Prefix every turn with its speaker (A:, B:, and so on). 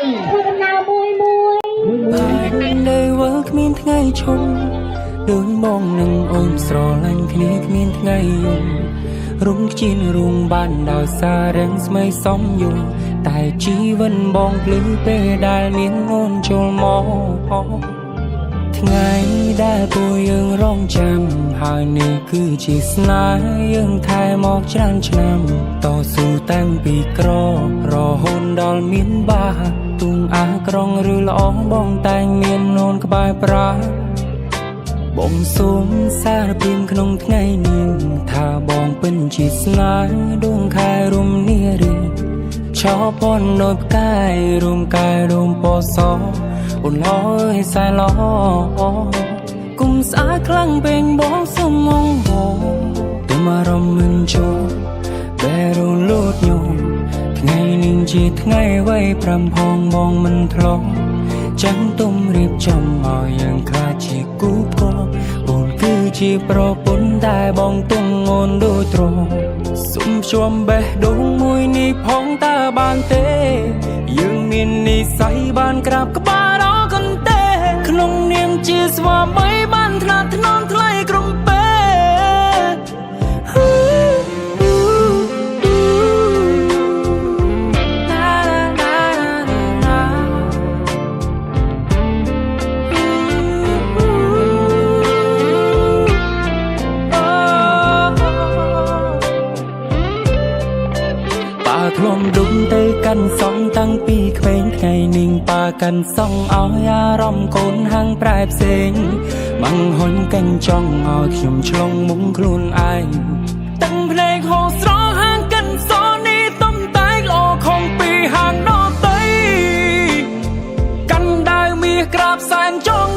A: ធ្វើដំណើរមួយ
B: នៅវើគ្មានថ្ងៃឈប់ដូចបងនឹងអូនស្រឡាញ់គ្នាគ្មានថ្ងៃយប់រុំខ្ជិនរុំបានដោយសាររឿងស្មីសំយល់តែជីវិតបងភ្លឺពេលដែលមានអូនចូលមកថ្ងៃដែលពួកយើងរងចាំហើយនេះគឺជាស្នេហ៍យើងថែមកច្រើនឆ្នាំតស៊ូតាំងពីក្ររហូតដល់មានបាទុំអាក្រងឬល្អបងតែងមានអូនក្បែរប្រាបងសូមសារព្រាមក្នុងថ្ងៃនេះថាបងពិនជាស្នេហ៍ដួងខែរំនារីឆោពននៅផ្កាយរំកាយរំពសអូនឡយសែឡគុំស្អាតខ្លាំងពេញបងសុំមងហោទុំអារម្មណ៍មិនជួបែរលូតញោមថ្ងៃនេះជាថ្ងៃໄວ5ផងបងមិនធ្លាប់ចាំទុំរៀបចំឲ្យយើងខ្លាចជាគូគប់អូនគឺជាប្រពន្ធតែបងទុំអូនដូចទ្រសុំជួមបេះដូងមួយនេះផងតើបានទេយើងមាននិស្ស័យបានក្រាបក្បាលរកកន្ទេក្នុងនាមជាស្វាមីបានថ្នាក់ថ្នមថ្លៃក្រុមពេធ្លំដុំទៅកាន់សងតាំងពីក្មេងថ្ងៃនេះប៉ាកាន់សងឲ្យអារម្មណ៍កូនហាំងប្រែផ្សេងបង្ហុញកាញ់ចង់ឲ្យខ្ញុំឆ្លងមុំខ្លួនឯងតាំងភ្នែកហូរស្រស់ហាងកាន់សនេះទំតែងល្អខំពីហាងដតីកាន់ដាវមាសក្រាបសែនចង់